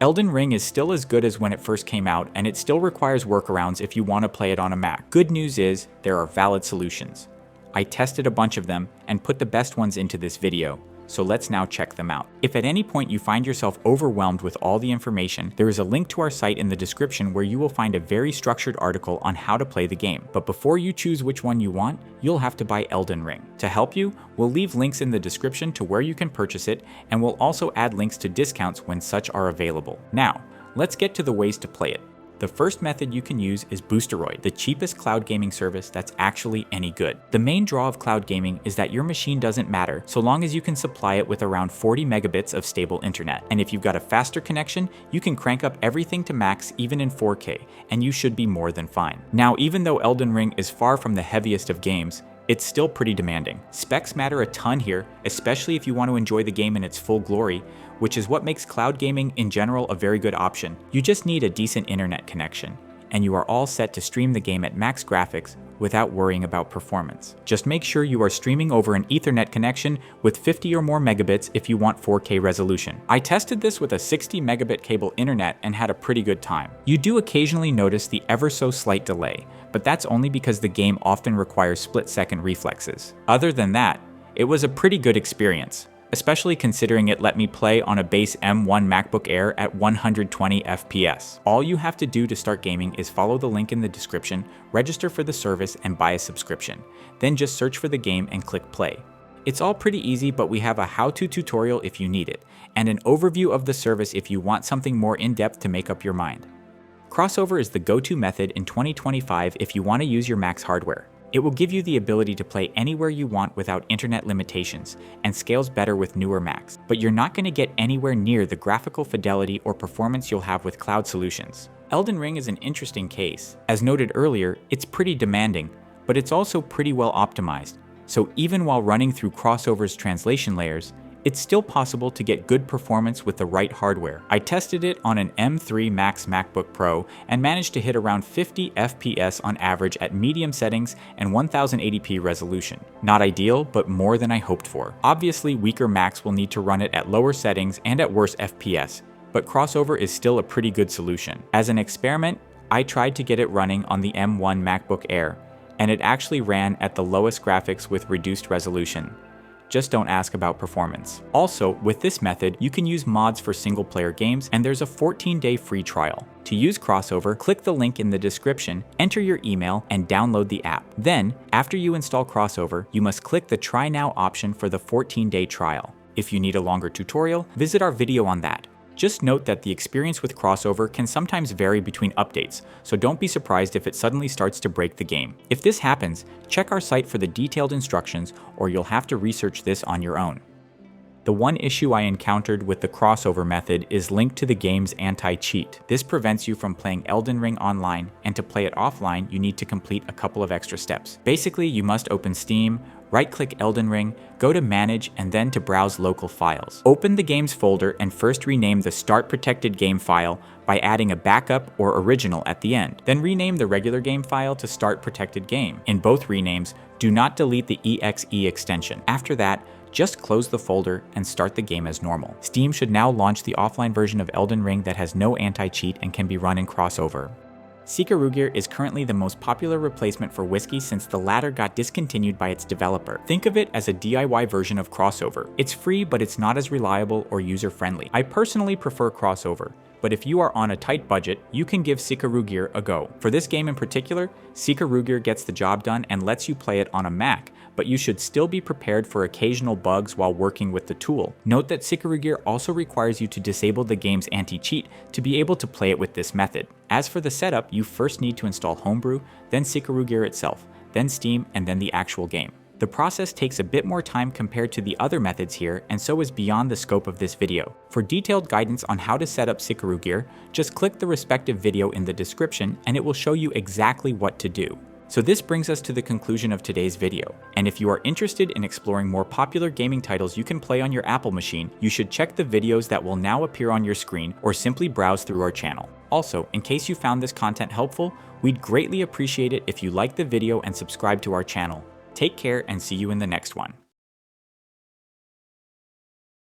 Elden Ring is still as good as when it first came out, and it still requires workarounds if you want to play it on a Mac. Good news is, there are valid solutions. I tested a bunch of them and put the best ones into this video, so let's now check them out. If at any point you find yourself overwhelmed with all the information, there is a link to our site in the description where you will find a very structured article on how to play the game. But before you choose which one you want, you'll have to buy Elden Ring. To help you, we'll leave links in the description to where you can purchase it, and we'll also add links to discounts when such are available. Now, let's get to the ways to play it. The first method you can use is Boosteroid, the cheapest cloud gaming service that's actually any good. The main draw of cloud gaming is that your machine doesn't matter so long as you can supply it with around 40 megabits of stable internet. And if you've got a faster connection, you can crank up everything to max even in 4K, and you should be more than fine. Now, even though Elden Ring is far from the heaviest of games, it's still pretty demanding. Specs matter a ton here, especially if you want to enjoy the game in its full glory, which is what makes cloud gaming in general a very good option. You just need a decent internet connection, and you are all set to stream the game at max graphics without worrying about performance. Just make sure you are streaming over an Ethernet connection with 50 or more megabits if you want 4K resolution. I tested this with a 60 megabit cable internet and had a pretty good time. You do occasionally notice the ever so slight delay, but that's only because the game often requires split-second reflexes. Other than that, it was a pretty good experience, especially considering it let me play on a base M1 MacBook Air at 120 FPS. All you have to do to start gaming is follow the link in the description, register for the service, and buy a subscription. Then just search for the game and click play. It's all pretty easy, but we have a how-to tutorial if you need it, and an overview of the service if you want something more in-depth to make up your mind. Crossover is the go-to method in 2025 if you want to use your Mac's hardware. It will give you the ability to play anywhere you want without internet limitations, and scales better with newer Macs. But you're not going to get anywhere near the graphical fidelity or performance you'll have with cloud solutions. Elden Ring is an interesting case. As noted earlier, it's pretty demanding, but it's also pretty well optimized. So even while running through Crossover's translation layers, it's still possible to get good performance with the right hardware. I tested it on an M3 Max MacBook Pro and managed to hit around 50 FPS on average at medium settings and 1080p resolution. Not ideal, but more than I hoped for. Obviously, weaker Macs will need to run it at lower settings and at worse FPS, but Crossover is still a pretty good solution. As an experiment, I tried to get it running on the M1 MacBook Air, and it actually ran at the lowest graphics with reduced resolution. Just don't ask about performance. Also, with this method, you can use mods for single-player games, and there's a 14-day free trial. To use Crossover, click the link in the description, enter your email, and download the app. Then, after you install Crossover, you must click the Try Now option for the 14-day trial. If you need a longer tutorial, visit our video on that. Just note that the experience with Crossover can sometimes vary between updates, so don't be surprised if it suddenly starts to break the game. If this happens, check our site for the detailed instructions, or you'll have to research this on your own. The one issue I encountered with the Crossover method is linked to the game's anti-cheat. This prevents you from playing Elden Ring online, and to play it offline, you need to complete a couple of extra steps. Basically, you must open Steam, right-click Elden Ring, go to Manage, and then to Browse Local Files. Open the games folder and first rename the Start Protected Game file by adding a backup or original at the end. Then rename the regular game file to Start Protected Game. In both renames, do not delete the exe extension. After that, just close the folder and start the game as normal. Steam should now launch the offline version of Elden Ring that has no anti-cheat and can be run in Crossover. Sikarugir is currently the most popular replacement for Whisky since the latter got discontinued by its developer. Think of it as a DIY version of Crossover. It's free, but it's not as reliable or user-friendly. I personally prefer Crossover, but if you are on a tight budget, you can give Sikarugir a go. For this game in particular, Sikarugir gets the job done and lets you play it on a Mac, but you should still be prepared for occasional bugs while working with the tool. Note that Sikarugir also requires you to disable the game's anti-cheat to be able to play it with this method. As for the setup, you first need to install Homebrew, then Sikarugir itself, then Steam, and then the actual game. The process takes a bit more time compared to the other methods here, and so is beyond the scope of this video. For detailed guidance on how to set up Sikarugir, just click the respective video in the description and it will show you exactly what to do. So this brings us to the conclusion of today's video, and if you are interested in exploring more popular gaming titles you can play on your Apple machine, you should check the videos that will now appear on your screen or simply browse through our channel. Also, in case you found this content helpful, we'd greatly appreciate it if you like the video and subscribe to our channel. Take care and see you in the next one.